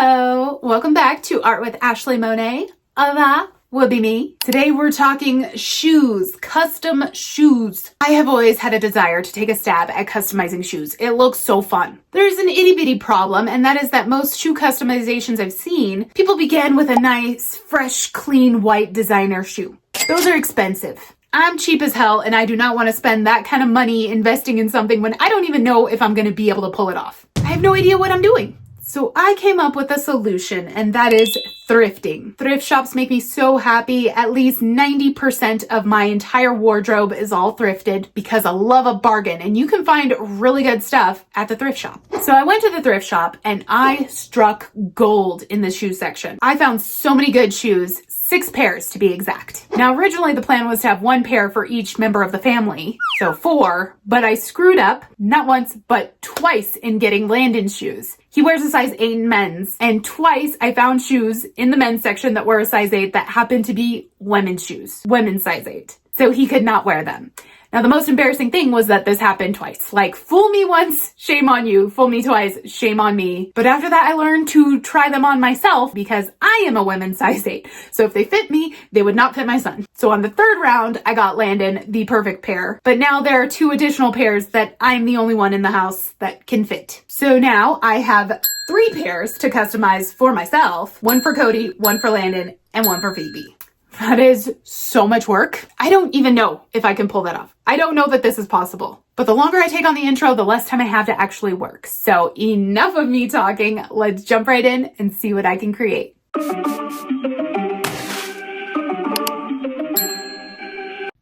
Hello, welcome back to Art with Ashleigh Monet. That would be me. Today we're talking shoes, custom shoes. I have always had a desire to take a stab at customizing shoes. It looks so fun. There's an itty bitty problem, and that is that most shoe customizations I've seen, people begin with a nice, fresh, clean, white designer shoe. Those are expensive. I'm cheap as hell, and I do not want to spend that kind of money investing in something when I don't even know if I'm going to be able to pull it off. I have no idea what I'm doing. So I came up with a solution, and that is thrifting. Thrift shops make me so happy. At least 90% of my entire wardrobe is all thrifted because I love a bargain, and you can find really good stuff at the thrift shop. So I went to the thrift shop and I struck gold in the shoe section. I found so many good shoes. 6 pairs to be exact. Now, originally the plan was to have 1 pair for each member of the family, so 4, but I screwed up, not once, but twice in getting Landon's shoes. He wears a size 8 in men's, and twice I found shoes in the men's section that were a size 8 that happened to be women's shoes, women's size 8. So he could not wear them. Now, the most embarrassing thing was that this happened twice. Like, fool me once, shame on you. Fool me twice, shame on me. But after that, I learned to try them on myself because I am a women's size 8. So if they fit me, they would not fit my son. So on the 3rd round, I got Landon the perfect pair. But now there are 2 additional pairs that I'm the only one in the house that can fit. So now I have 3 pairs to customize for myself. 1 for Cody, 1 for Landon, and 1 for Phoebe. That is so much work. I don't even know if I can pull that off. I don't know that this is possible. But the longer I take on the intro, the less time I have to actually work. So enough of me talking. Let's jump right in and see what I can create.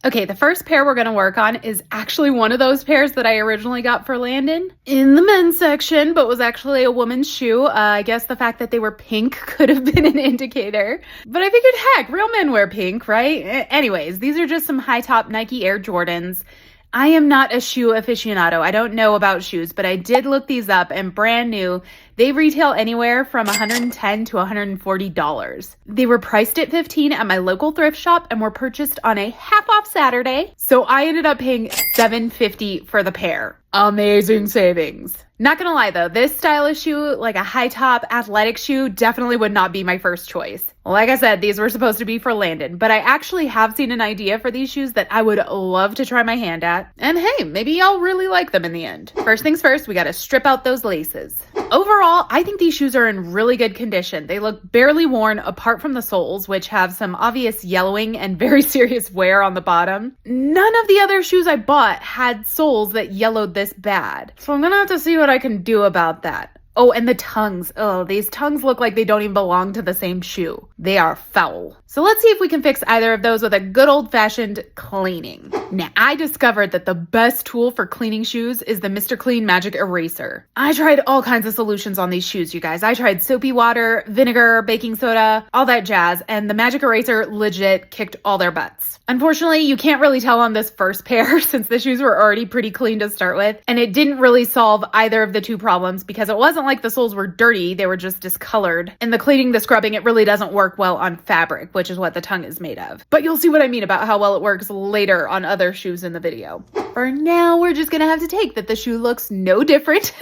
Okay, the first pair we're going to work on is actually one of those pairs that I originally got for Landon in the men's section, but was actually a woman's shoe. I guess the fact that they were pink could have been an indicator. But I figured, heck, real men wear pink, right? Anyways, these are just some high-top Nike Air Jordans. I am not a shoe aficionado. I don't know about shoes, but I did look these up, and brand new, they retail anywhere from $110 to $140. They were priced at $15 at my local thrift shop and were purchased on a half-off Saturday. So I ended up paying $7.50 for the pair. Amazing savings. Not gonna lie though, this stylish shoe, like a high-top athletic shoe, definitely would not be my first choice. Like I said, these were supposed to be for Landon, but I actually have seen an idea for these shoes that I would love to try my hand at. And hey, maybe I'll really like them in the end. First things first, we gotta strip out those laces. Overall, I think these shoes are in really good condition. They look barely worn apart from the soles, which have some obvious yellowing and very serious wear on the bottom. None of the other shoes I bought had soles that yellowed this bad. So I'm gonna have to see what I can do about that. Oh, and the tongues. Oh, these tongues look like they don't even belong to the same shoe. They are foul. So let's see if we can fix either of those with a good old-fashioned cleaning. Now, I discovered that the best tool for cleaning shoes is the Mr. Clean Magic Eraser. I tried all kinds of solutions on these shoes, you guys. I tried soapy water, vinegar, baking soda, all that jazz, and the Magic Eraser legit kicked all their butts. Unfortunately, you can't really tell on this first pair since the shoes were already pretty clean to start with, and it didn't really solve either of the 2 problems because it wasn't like the soles were dirty, they were just discolored. And the cleaning, the scrubbing, it really doesn't work well on fabric, which is what the tongue is made of. But you'll see what I mean about how well it works later on other shoes in the video. For now, we're just gonna have to take that the shoe looks no different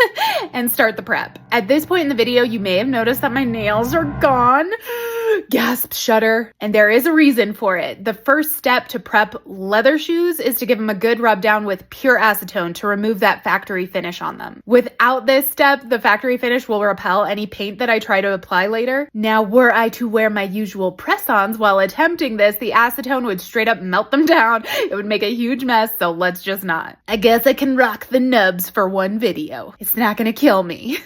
and start the prep. At this point in the video, you may have noticed that my nails are gone. Gasp, shudder. And there is a reason for it. The first step to prep leather shoes is to give them a good rub down with pure acetone to remove that factory finish on them. Without this step, the factory finish will repel any paint that I try to apply later. Now, were I to wear my usual press-ons while attempting this, the acetone would straight up melt them down. It would make a huge mess, so let's just not. I guess I can rock the nubs for one video. It's not gonna kill me.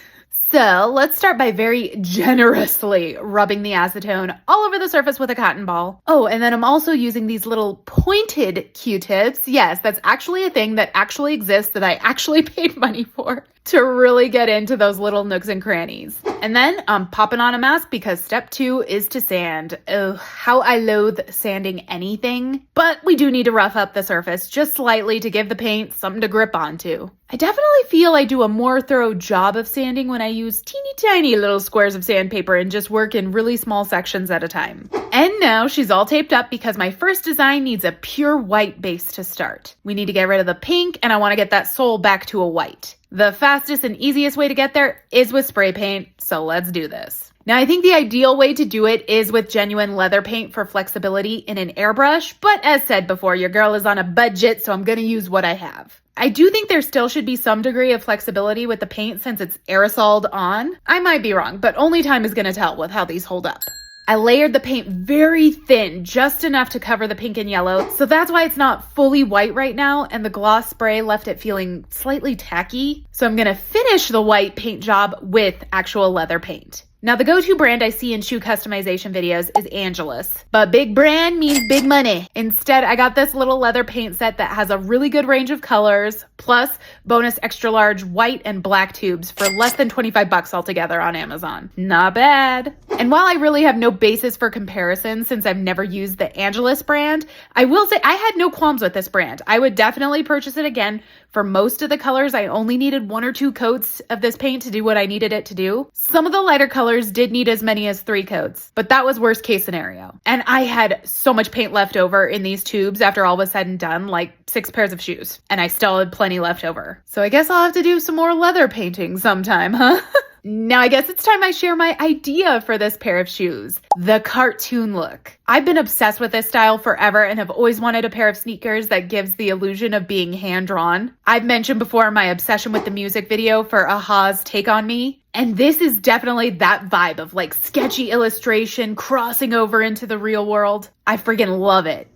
So let's start by very generously rubbing the acetone all over the surface with a cotton ball. Oh, and then I'm also using these little pointed Q-tips. Yes, that's actually a thing that actually exists that I actually paid money for to really get into those little nooks and crannies. And then I'm popping on a mask because step 2 is to sand. Oh, how I loathe sanding anything. But we do need to rough up the surface just slightly to give the paint something to grip onto. I definitely feel I do a more thorough job of sanding when I use teeny tiny little squares of sandpaper and just work in really small sections at a time. And now she's all taped up because my first design needs a pure white base to start. We need to get rid of the pink and I want to get that sole back to a white. The fastest and easiest way to get there is with spray paint, so let's do this. Now, I think the ideal way to do it is with genuine leather paint for flexibility in an airbrush, but as said before, your girl is on a budget, so I'm gonna use what I have. I do think there still should be some degree of flexibility with the paint since it's aerosoled on. I might be wrong, but only time is gonna tell with how these hold up. I layered the paint very thin, just enough to cover the pink and yellow, so that's why it's not fully white right now, and the gloss spray left it feeling slightly tacky. So I'm gonna finish the white paint job with actual leather paint. Now, the go-to brand I see in shoe customization videos is Angelus, but big brand means big money. Instead, I got this little leather paint set that has a really good range of colors, plus bonus extra large white and black tubes for less than 25 bucks altogether on Amazon. Not bad. And while I really have no basis for comparison since I've never used the Angelus brand, I will say I had no qualms with this brand. I would definitely purchase it again. For most of the colors, I only needed 1 or 2 coats of this paint to do what I needed it to do. Some of the lighter colors did need as many as 3 coats, but that was worst case scenario. And I had so much paint left over in these tubes after all was said and done, like 6 pairs of shoes, and I still had plenty left over. So I guess I'll have to do some more leather painting sometime, huh? Now I guess it's time I share my idea for this pair of shoes, the cartoon look. I've been obsessed with this style forever and have always wanted a pair of sneakers that gives the illusion of being hand-drawn. I've mentioned before my obsession with the music video for Aha's Take On Me, and this is definitely that vibe of like sketchy illustration crossing over into the real world. I freaking love it.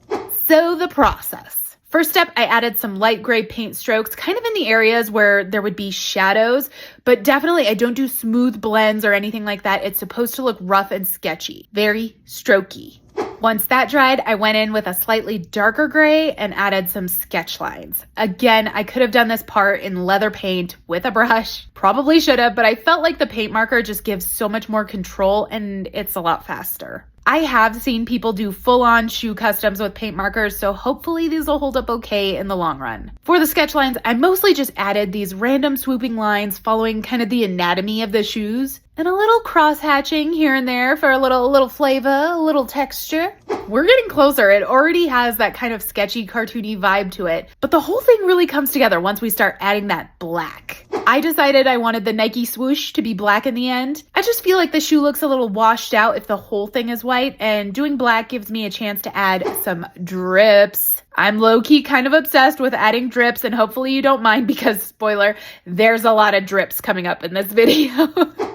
So the process. First step, I added some light gray paint strokes kind of in the areas where there would be shadows, but definitely I don't do smooth blends or anything like that. It's supposed to look rough and sketchy, very strokey. Once that dried, I went in with a slightly darker gray and added some sketch lines. Again, I could have done this part in leather paint with a brush. Probably should have, but I felt like the paint marker just gives so much more control and it's a lot faster. I have seen people do full-on shoe customs with paint markers, so hopefully these will hold up okay in the long run. For the sketch lines, I mostly just added these random swooping lines following kind of the anatomy of the shoes, and a little cross-hatching here and there for a little flavor, a little texture. We're getting closer. It already has that kind of sketchy, cartoony vibe to it, but the whole thing really comes together once we start adding that black. I decided I wanted the Nike swoosh to be black in the end. I just feel like the shoe looks a little washed out if the whole thing is white, and doing black gives me a chance to add some drips. I'm low-key kind of obsessed with adding drips, and hopefully you don't mind because, spoiler, there's a lot of drips coming up in this video.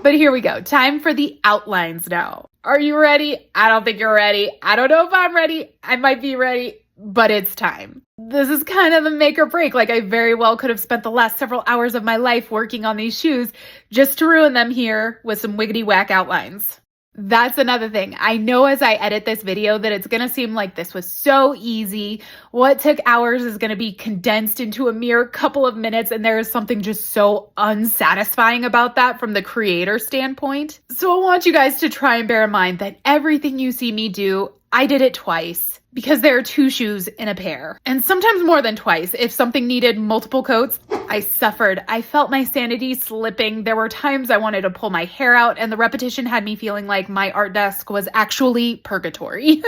But here we go. Time for the outlines now. Are you ready? I don't think you're ready. I don't know if I'm ready. I might be ready, but it's time. This is kind of the make or break. Like, I very well could have spent the last several hours of my life working on these shoes just to ruin them here with some wiggity whack outlines. That's another thing. I know as I edit this video that it's going to seem like this was so easy. What took hours is going to be condensed into a mere couple of minutes, and there is something just so unsatisfying about that from the creator standpoint. So I want you guys to try and bear in mind that everything you see me do, I did it twice. Because there are 2 shoes in a pair, and sometimes more than twice. If something needed multiple coats, I suffered. I felt my sanity slipping. There were times I wanted to pull my hair out, and the repetition had me feeling like my art desk was actually purgatory.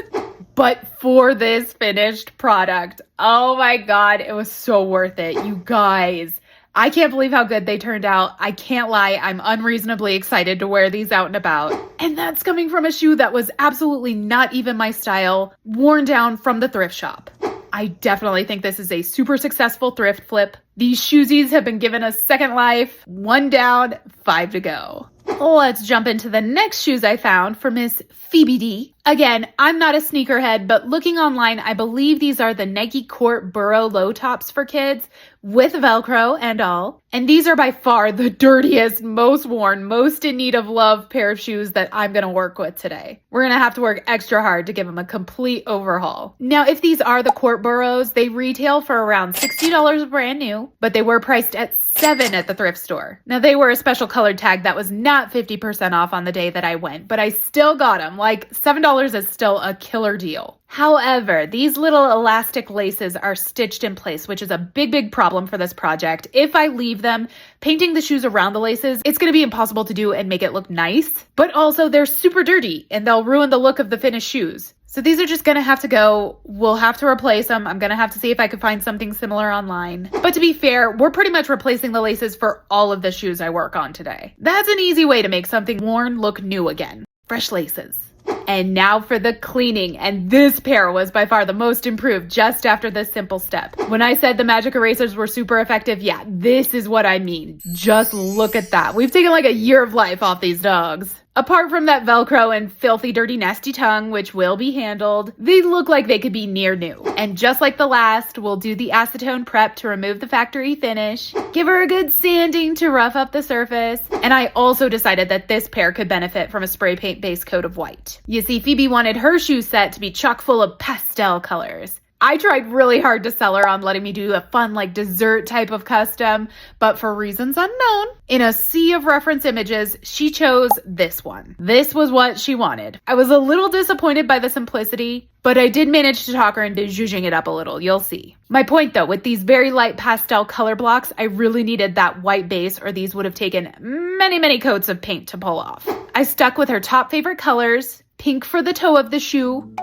But for this finished product, oh my God, it was so worth it. You guys, I can't believe how good they turned out. I can't lie, I'm unreasonably excited to wear these out and about. And that's coming from a shoe that was absolutely not even my style, worn down from the thrift shop. I definitely think this is a super successful thrift flip. These shoesies have been given a second life. 1 down, 5 to go. Let's jump into the next shoes I found for Miss Phoebe D. Again, I'm not a sneakerhead, but looking online, I believe these are the Nike Court Burrow low tops for kids with Velcro and all. And these are by far the dirtiest, most worn, most in need of love pair of shoes that I'm going to work with today. We're going to have to work extra hard to give them a complete overhaul. Now, if these are the Court Burrows, they retail for around $60 brand new, but they were priced at $7 at the thrift store. Now, they were a special colored tag that was not 50% off on the day that I went, but I still got them. Like, $7 is still a killer deal. However, these little elastic laces are stitched in place, which is a big problem for this project. If I leave them, painting the shoes around the laces, it's going to be impossible to do and make it look nice. But also, they're super dirty and they'll ruin the look of the finished shoes. So these are just gonna have to go. We'll have to replace them. I'm gonna have to see if I can find something similar online. But to be fair, we're pretty much replacing the laces for all of the shoes I work on today. That's an easy way to make something worn look new again. Fresh laces. And now for the cleaning, and this pair was by far the most improved just after this simple step. When I said the magic erasers were super effective, yeah, this is what I mean. Just look at that. We've taken like a year of life off these dogs. Apart from that Velcro and filthy, dirty, nasty tongue, which will be handled, they look like they could be near new. And just like the last, we'll do the acetone prep to remove the factory finish, give her a good sanding to rough up the surface, and I also decided that this pair could benefit from a spray paint base coat of white. You see, Phoebe wanted her shoe set to be chock full of pastel colors. I tried really hard to sell her on letting me do a fun, like, dessert type of custom, but for reasons unknown, in a sea of reference images, she chose this one. This was what she wanted. I was a little disappointed by the simplicity, but I did manage to talk her into zhuzhing it up a little, you'll see. My point though, with these very light pastel color blocks, I really needed that white base or these would have taken many, many coats of paint to pull off. I stuck with her top favorite colors, pink for the toe of the shoe,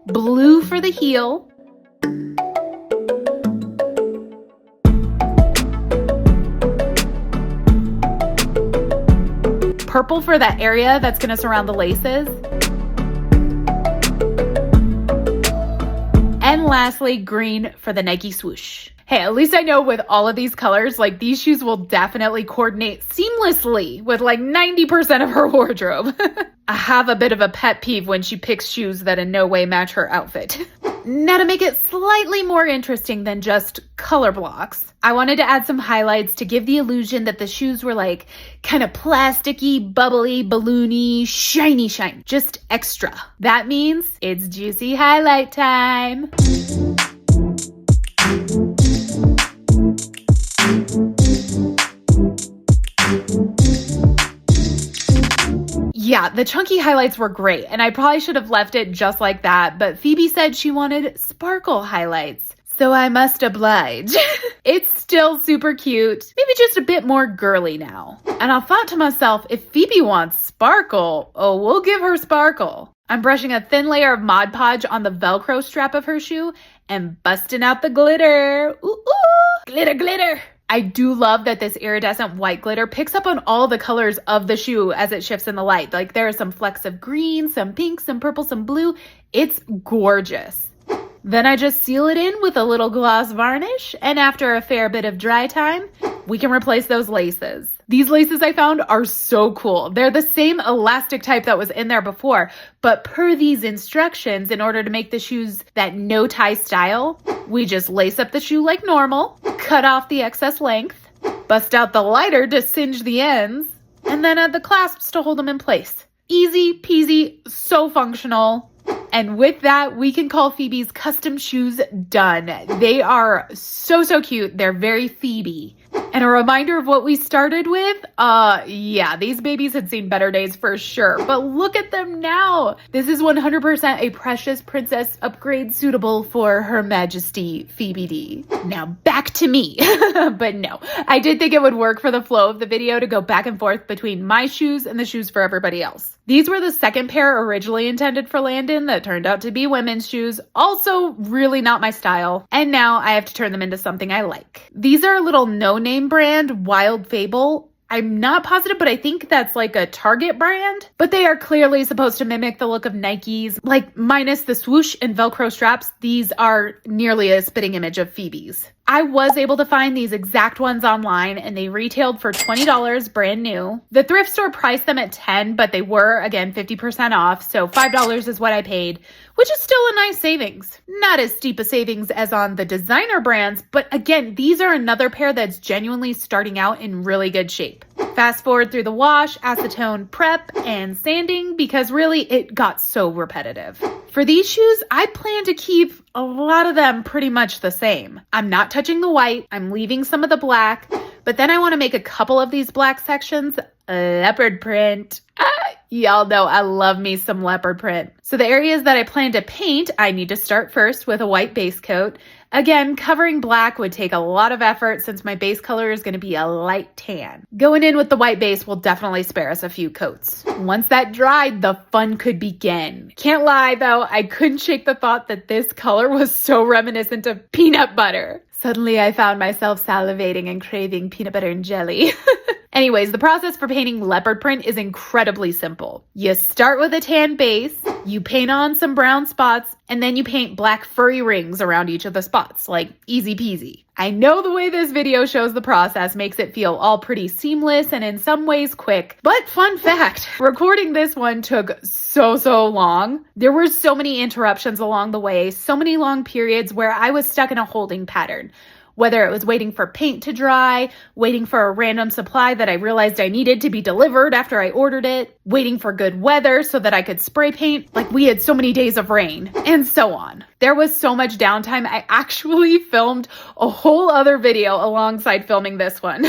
blue for the heel, purple for that area that's going to surround the laces, and lastly, green for the Nike swoosh. Hey, at least I know with all of these colors, like these shoes will definitely coordinate seamlessly with like 90% of her wardrobe. I have a bit of a pet peeve when she picks shoes that in no way match her outfit. Now to make it slightly more interesting than just color blocks, I wanted to add some highlights to give the illusion that the shoes were like kind of plasticky, bubbly, balloony, shiny. Just extra. That means it's juicy highlight time. Yeah, the chunky highlights were great, and I probably should have left it just like that, but Phoebe said she wanted sparkle highlights, so I must oblige. It's still super cute, maybe just a bit more girly now. And I thought to myself, if Phoebe wants sparkle, oh, we'll give her sparkle. I'm brushing a thin layer of Mod Podge on the Velcro strap of her shoe and busting out the glitter. Ooh, ooh, glitter, glitter. I do love that this iridescent white glitter picks up on all the colors of the shoe as it shifts in the light. Like there are some flecks of green, some pink, some purple, some blue. It's gorgeous. Then I just seal it in with a little gloss varnish, and after a fair bit of dry time, we can replace those laces. These laces I found are so cool. They're the same elastic type that was in there before, but per these instructions, in order to make the shoes that no tie style, we just lace up the shoe like normal, cut off the excess length, bust out the lighter to singe the ends, and then add the clasps to hold them in place. Easy peasy, so functional. And with that, we can call Phoebe's custom shoes done. They are so cute. They're very Phoebe. And a reminder of what we started with, yeah, these babies had seen better days for sure, but look at them now. This is 100% a precious princess upgrade suitable for Her Majesty Phoebe D. Now back to me. But no, I did think it would work for the flow of the video to go back and forth between my shoes and the shoes for everybody else. These were the second pair originally intended for Landon that turned out to be women's shoes, also really not my style, and now I have to turn them into something I like. These are a little no-name brand, Wild Fable. I'm not positive, but I think that's like a Target brand, but they are clearly supposed to mimic the look of Nikes, like minus the swoosh and Velcro straps. These are nearly a spitting image of Phoebe's. I was able to find these exact ones online and they retailed for $20 brand new. The thrift store priced them at $10, but they were again 50% off, so $5 is what I paid, which is still a nice savings. Not as steep a savings as on the designer brands, but again, these are another pair that's genuinely starting out in really good shape. Fast forward through the wash, acetone prep, and sanding because really it got so repetitive. For these shoes, I plan to keep a lot of them pretty much the same. I'm not touching the white, I'm leaving some of the black, but then I want to make a couple of these black sections leopard print. Y'all know I love me some leopard print. So the areas that I plan to paint, I need to start first with a white base coat, Again, covering black would take a lot of effort since my base color is going to be a light tan. Going in with the white base will definitely spare us a few coats. Once that dried, the fun could begin. Can't lie though, I couldn't shake the thought that this color was so reminiscent of peanut butter. Suddenly I found myself salivating and craving peanut butter and jelly. Anyways, the process for painting leopard print is incredibly simple. You start with a tan base, you paint on some brown spots, and then you paint black furry rings around each of the spots, like easy peasy. I know the way this video shows the process makes it feel all pretty seamless and in some ways quick, but fun fact, recording this one took so long. There were so many interruptions along the way, so many long periods where I was stuck in a holding pattern. Whether it was waiting for paint to dry, waiting for a random supply that I realized I needed to be delivered after I ordered it, waiting for good weather so that I could spray paint like we had so many days of rain, and so on. There was so much downtime, I actually filmed a whole other video alongside filming this one.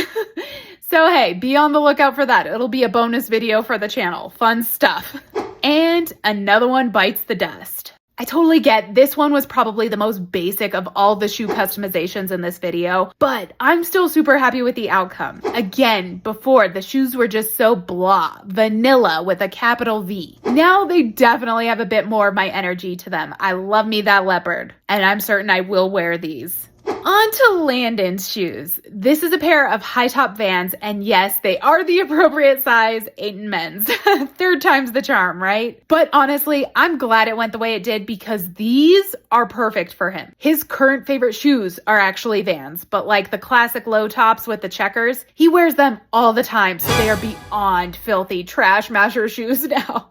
So hey, be on the lookout for that. It'll be a bonus video for the channel. Fun stuff. And another one bites the dust. I totally get this one was probably the most basic of all the shoe customizations in this video, but I'm still super happy with the outcome. Again, before the shoes were just so blah, vanilla with a capital V. Now they definitely have a bit more of my energy to them. I love me that leopard, and I'm certain I will wear these. On to Landon's shoes. This is a pair of high top Vans, and yes, they are the appropriate size, 8 in men's. Third time's the charm, right? But honestly, I'm glad it went the way it did because these are perfect for him. His current favorite shoes are actually Vans, but like the classic low tops with the checkers, he wears them all the time, so they are beyond filthy trash masher shoes now.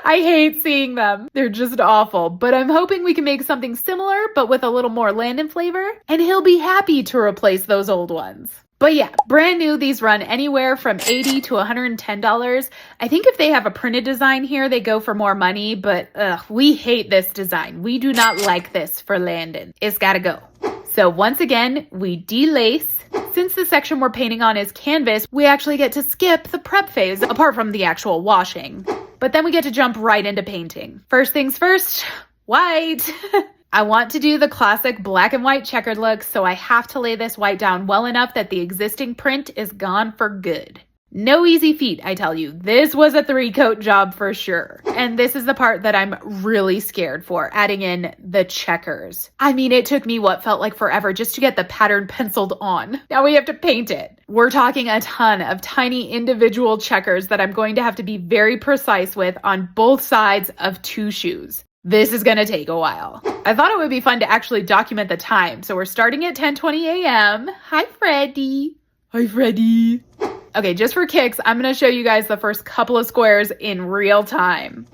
I hate seeing them. They're just awful, but I'm hoping we can make something similar, but with a little more Landon flavor, and he'll be happy to replace those old ones. But yeah, brand new, these run anywhere from $80 to $110. I think if they have a printed design here, they go for more money, but we hate this design. We do not like this for Landon. It's gotta go. So once again, we delace. Since the section we're painting on is canvas, we actually get to skip the prep phase, apart from the actual washing. But then we get to jump right into painting. First things first, white. I want to do the classic black and white checkered look, so I have to lay this white down well enough that the existing print is gone for good. No easy feat, I tell you. This was a 3-coat job for sure. And this is the part that I'm really scared for, adding in the checkers. I mean, it took me what felt like forever just to get the pattern penciled on. Now we have to paint it. We're talking a ton of tiny individual checkers that I'm going to have to be very precise with on both sides of 2 shoes. This is gonna take a while. I thought it would be fun to actually document the time, so we're starting at 10:20 a.m. Hi, Freddie. Hi, Freddie. Okay, just for kicks, I'm gonna show you guys the first couple of squares in real time.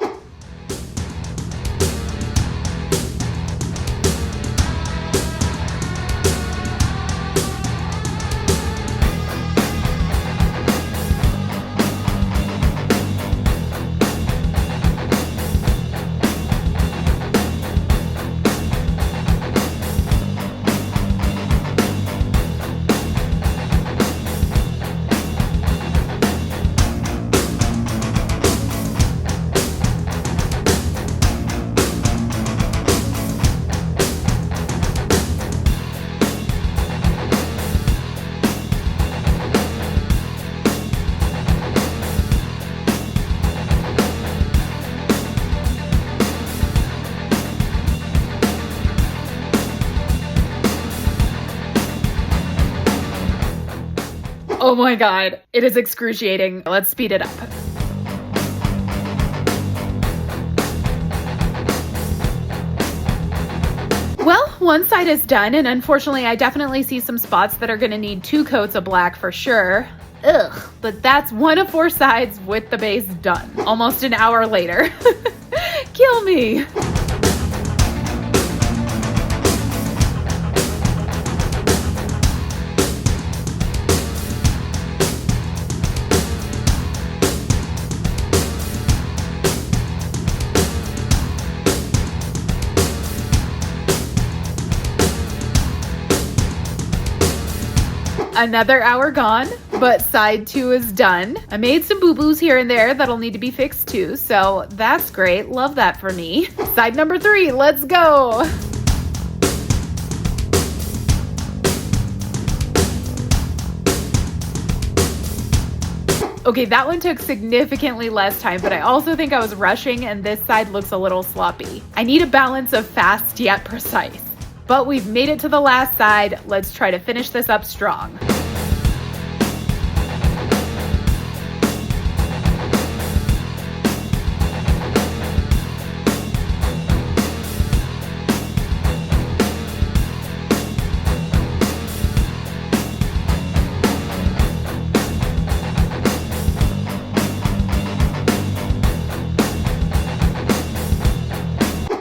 Oh my god, it is excruciating. Let's speed it up. Well, one side is done, and unfortunately I definitely see some spots that are gonna need 2 coats of black for sure. Ugh, but that's 1 of 4 sides with the base done. Almost an hour later. Kill me. Another hour gone, but side 2 is done. I made some boo-boos here and there that'll need to be fixed too, so that's great. Love that for me. Side number 3, let's go. Okay, that one took significantly less time, but I also think I was rushing and this side looks a little sloppy. I need a balance of fast yet precise. But we've made it to the last side. Let's try to finish this up strong.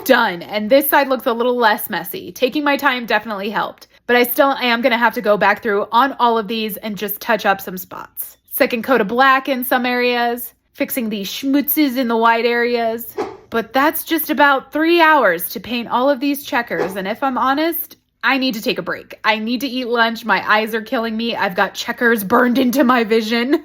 Done. And this side looks a little less messy. Taking my time definitely helped, but I still am going to have to go back through on all of these and just touch up some spots. Second coat of black in some areas, fixing these schmutzes in the white areas. But that's just about 3 hours to paint all of these checkers. And if I'm honest, I need to take a break. I need to eat lunch. My eyes are killing me. I've got checkers burned into my vision.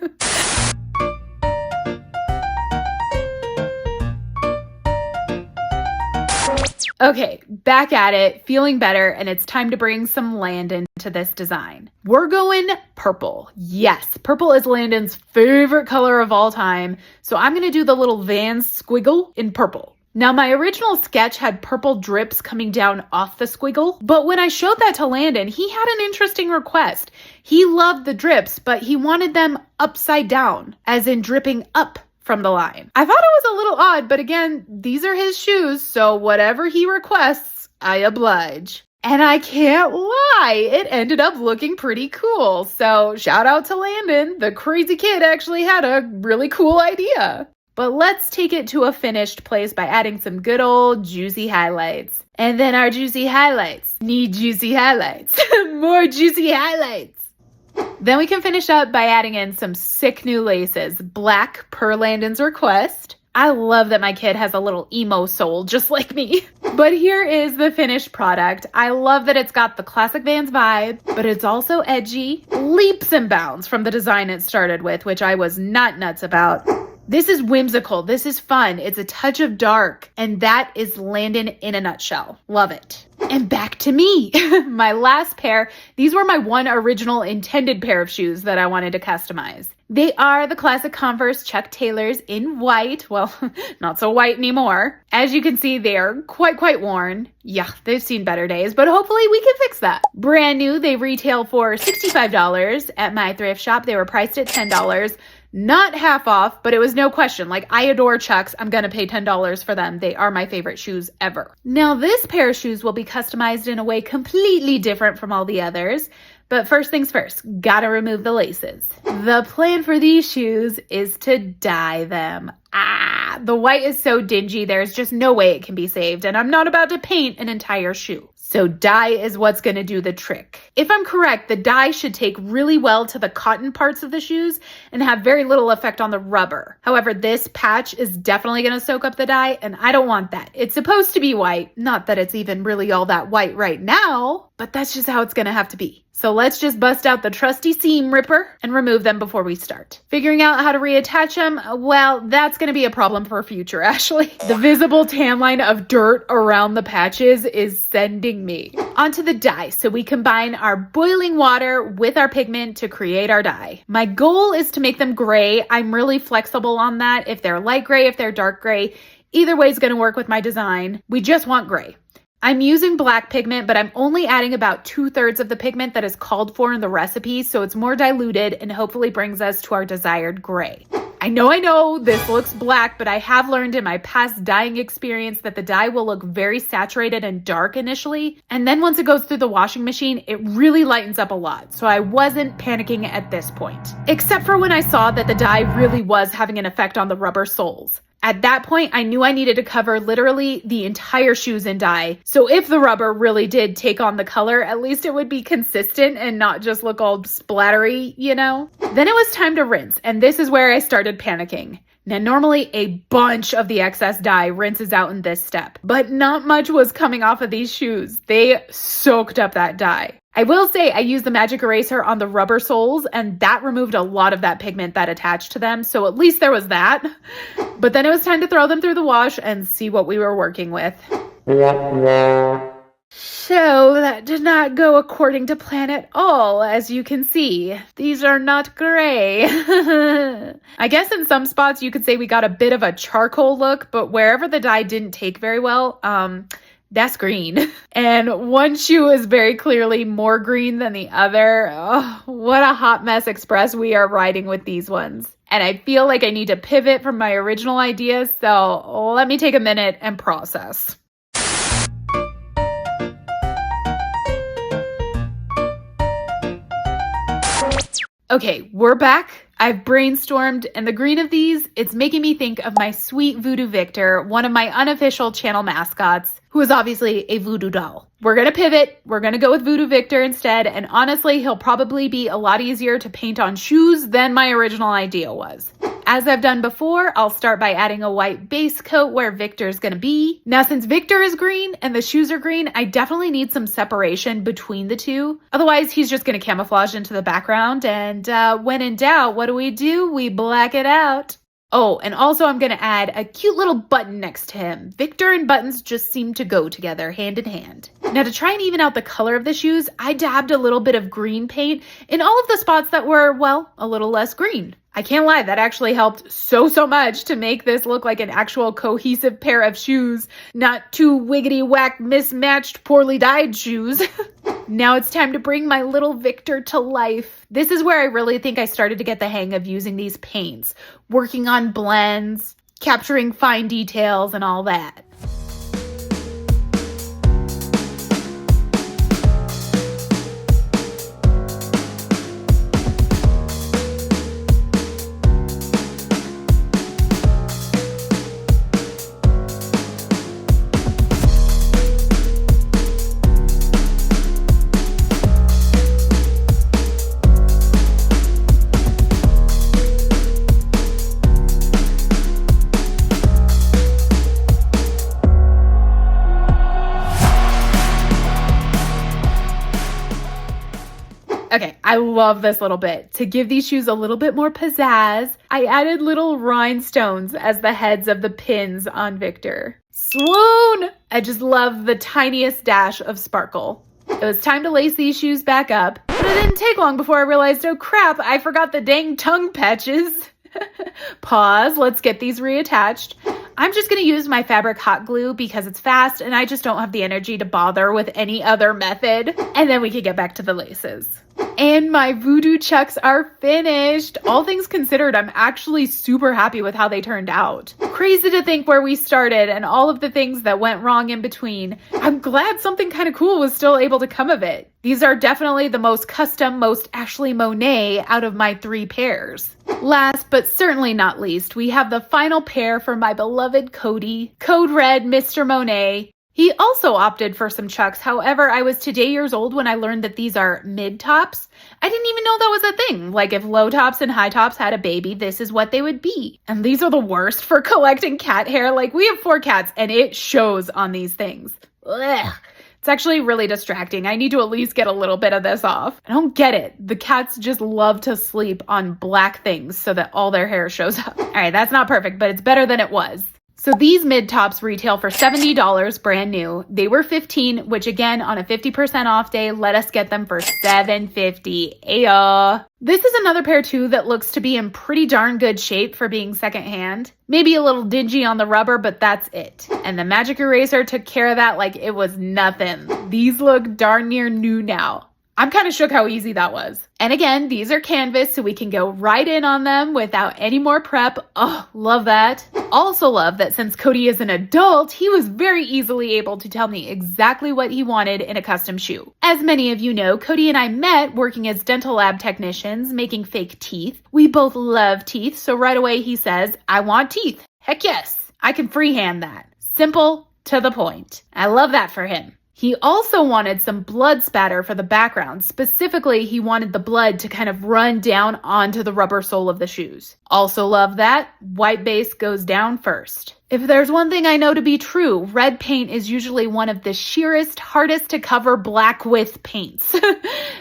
Okay, back at it, feeling better, and it's time to bring some Landon to this design. We're going purple. Yes, purple is Landon's favorite color of all time, so I'm going to do the little Vans squiggle in purple. Now, my original sketch had purple drips coming down off the squiggle, but when I showed that to Landon, he had an interesting request. He loved the drips, but he wanted them upside down, as in dripping up from the line. I thought it was a little odd, but again, these are his shoes, so whatever he requests, I oblige. And I can't lie, it ended up looking pretty cool. So shout out to Landon. The crazy kid actually had a really cool idea. But let's take it to a finished place by adding some good old juicy highlights. And then our juicy highlights need juicy highlights. More juicy highlights. Then we can finish up by adding in some sick new laces, black per Landon's request. I love that my kid has a little emo soul just like me. But here is the finished product. I love that it's got the classic Vans vibe, but it's also edgy, leaps and bounds from the design it started with, which I was not nuts about. This is whimsical. This is fun. It's a touch of dark. And that is Landon in a nutshell. Love it. And back to me. My last pair. These were my one original intended pair of shoes that I wanted to customize. They are the classic Converse Chuck Taylors in white. Well, not so white anymore. As you can see, they are quite worn. Yeah, they've seen better days, but hopefully we can fix that. Brand new, they retail for $65. At my thrift shop, they were priced at $10. Not half off, but it was no question. Like, I adore Chucks. I'm going to pay $10 for them. They are my favorite shoes ever. Now, this pair of shoes will be customized in a way completely different from all the others. But first things first, gotta remove the laces. The plan for these shoes is to dye them. The white is so dingy, there's just no way it can be saved, and I'm not about to paint an entire shoe. So dye is what's going to do the trick. If I'm correct, the dye should take really well to the cotton parts of the shoes and have very little effect on the rubber. However, this patch is definitely going to soak up the dye, and I don't want that. It's supposed to be white. Not that it's even really all that white right now, but that's just how it's going to have to be. So let's just bust out the trusty seam ripper and remove them before we start. Figuring out how to reattach them, well, that's going to be a problem for future Ashleigh. The visible tan line of dirt around the patches is sending me. Onto the dye. So we combine our boiling water with our pigment to create our dye. My goal is to make them gray. I'm really flexible on that. If they're light gray, if they're dark gray, either way is going to work with my design. We just want gray. I'm using black pigment, but I'm only adding about 2/3 of the pigment that is called for in the recipe, so it's more diluted and hopefully brings us to our desired gray. I know this looks black, but I have learned in my past dyeing experience that the dye will look very saturated and dark initially, and then once it goes through the washing machine, it really lightens up a lot, so I wasn't panicking at this point. Except for when I saw that the dye really was having an effect on the rubber soles. At that point, I knew I needed to cover literally the entire shoes in dye. So if the rubber really did take on the color, at least it would be consistent and not just look all splattery, you know? Then it was time to rinse, and this is where I started panicking. Now, normally a bunch of the excess dye rinses out in this step, but not much was coming off of these shoes. They soaked up that dye. I will say I used the magic eraser on the rubber soles, and that removed a lot of that pigment that attached to them, so at least there was that. But then it was time to throw them through the wash and see what we were working with. So that did not go according to plan at all, as you can see. These are not gray. I guess in some spots you could say we got a bit of a charcoal look, but wherever the dye didn't take very well, that's green. And one shoe is very clearly more green than the other. Oh, what a hot mess express we are riding with these ones. And I feel like I need to pivot from my original ideas, so let me take a minute and process. Okay, we're back. I've brainstormed, and the green of these, it's making me think of my sweet Voodoo Victor, one of my unofficial channel mascots, who is obviously a voodoo doll. We're going to pivot. We're going to go with Voodoo Victor instead, and honestly, he'll probably be a lot easier to paint on shoes than my original idea was. As I've done before, I'll start by adding a white base coat where Victor's gonna be. Now, since Victor is green and the shoes are green, I definitely need some separation between the two. Otherwise, he's just gonna camouflage into the background, and when in doubt, what do? We black it out. Oh, and also I'm gonna add a cute little button next to him. Victor and buttons just seem to go together, hand in hand. Now, to try and even out the color of the shoes, I dabbed a little bit of green paint in all of the spots that were, well, a little less green. I can't lie, that actually helped so much to make this look like an actual cohesive pair of shoes, not two wiggity-whack mismatched, poorly dyed shoes. Now it's time to bring my little Victor to life. This is where I really think I started to get the hang of using these paints, working on blends, capturing fine details, and all that. Okay, I love this little bit. To give these shoes a little bit more pizzazz, I added little rhinestones as the heads of the pins on Victor. Swoon! I just love the tiniest dash of sparkle. It was time to lace these shoes back up, but it didn't take long before I realized, oh crap, I forgot the dang tongue patches. Pause, let's get these reattached. I'm just going to use my fabric hot glue because it's fast and I just don't have the energy to bother with any other method. And then we can get back to the laces. And my voodoo chucks are finished. All things considered, I'm actually super happy with how they turned out. Crazy to think where we started and all of the things that went wrong in between. I'm glad something kind of cool was still able to come of it. These are definitely the most custom, most Ashleigh Monet out of my 3 pairs. Last but certainly not least, we have the final pair for my beloved Cody, Code Red Mr. Monet. He also opted for some chucks. However, I was today years old when I learned that these are mid tops. I didn't even know that was a thing. Like if low tops and high tops had a baby, this is what they would be. And these are the worst for collecting cat hair. Like we have 4 cats and it shows on these things. Ugh. It's actually really distracting. I need to at least get a little bit of this off. I don't get it. The cats just love to sleep on black things so that all their hair shows up. All right, that's not perfect, but it's better than it was. So these mid tops retail for $70 brand new. They were $15, which again, on a 50% off day, let us get them for $7.50. Ayo. This is another pair too that looks to be in pretty darn good shape for being secondhand. Maybe a little dingy on the rubber, but that's it. And the magic eraser took care of that like it was nothing. These look darn near new now. I'm kind of shook how easy that was. And again, these are canvas, so we can go right in on them without any more prep. Oh, love that. Also love that since Cody is an adult, he was very easily able to tell me exactly what he wanted in a custom shoe. As many of you know, Cody and I met working as dental lab technicians making fake teeth. We both love teeth, so right away he says, I want teeth. Heck yes, I can freehand that. Simple, to the point. I love that for him. He also wanted some blood spatter for the background. Specifically, he wanted the blood to kind of run down onto the rubber sole of the shoes. Also love that. White base goes down first. If there's one thing I know to be true, red paint is usually one of the sheerest, hardest to cover black with paints.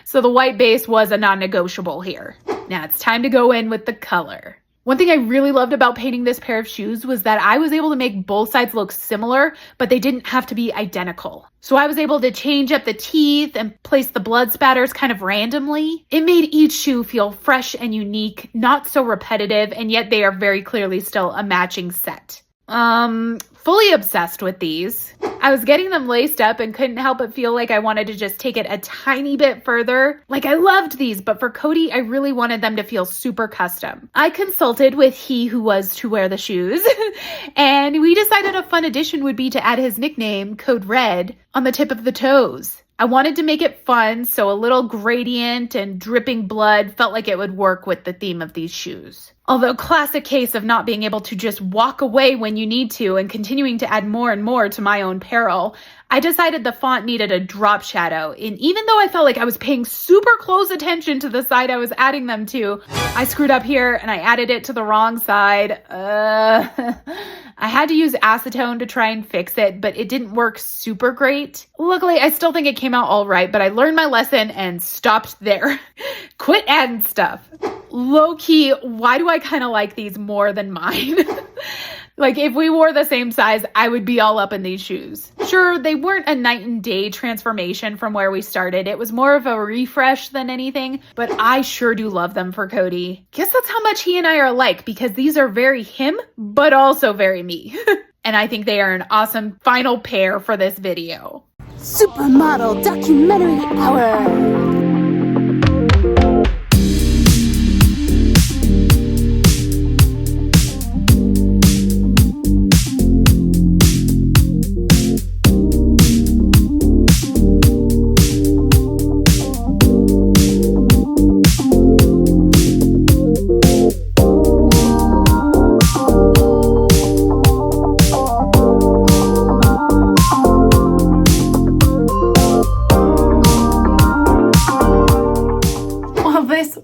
So the white base was a non-negotiable here. Now it's time to go in with the color. One thing I really loved about painting this pair of shoes was that I was able to make both sides look similar, but they didn't have to be identical. So I was able to change up the teeth and place the blood spatters kind of randomly. It made each shoe feel fresh and unique, not so repetitive, and yet they are very clearly still a matching set. Fully obsessed with these. I was getting them laced up and couldn't help but feel like I wanted to just take it a tiny bit further. Like, I loved these, but for Cody, I really wanted them to feel super custom. I consulted with he who was to wear the shoes, and we decided a fun addition would be to add his nickname, Code Red, on the tip of the toes. I wanted to make it fun, so a little gradient and dripping blood felt like it would work with the theme of these shoes. Although classic case of not being able to just walk away when you need to and continuing to add more and more to my own peril, I decided the font needed a drop shadow. And even though I felt like I was paying super close attention to the side I was adding them to, I screwed up here and I added it to the wrong side. I had to use acetone to try and fix it, but it didn't work super great. Luckily, I still think it came out all right, but I learned my lesson and stopped there. Quit adding stuff. Low-key, why do I kind of like these more than mine? Like, if we wore the same size, I would be all up in these shoes. Sure, they weren't a night and day transformation from where we started. It was more of a refresh than anything, but I sure do love them for Cody. Guess that's how much he and I are alike, because these are very him, but also very me. And I think they are an awesome final pair for this video. Supermodel Documentary Hour.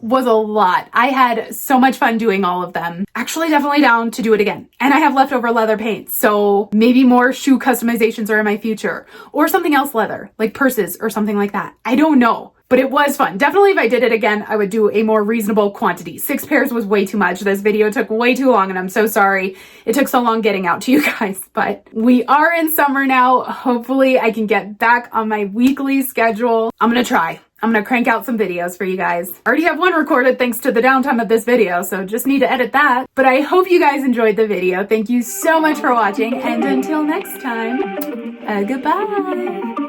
Was a lot. I had so much fun doing all of them. Actually, definitely down to do it again. And I have leftover leather paint, so maybe more shoe customizations are in my future. Or something else leather, like purses or something like that. I don't know. But it was fun. Definitely if I did it again, I would do a more reasonable quantity. 6 pairs was way too much. This video took way too long and I'm so sorry it took so long getting out to you guys. But we are in summer now. Hopefully I can get back on my weekly schedule. I'm gonna try. I'm gonna crank out some videos for you guys. I already have one recorded thanks to the downtime of this video, so just need to edit that. But I hope you guys enjoyed the video. Thank you so much for watching, and until next time, goodbye.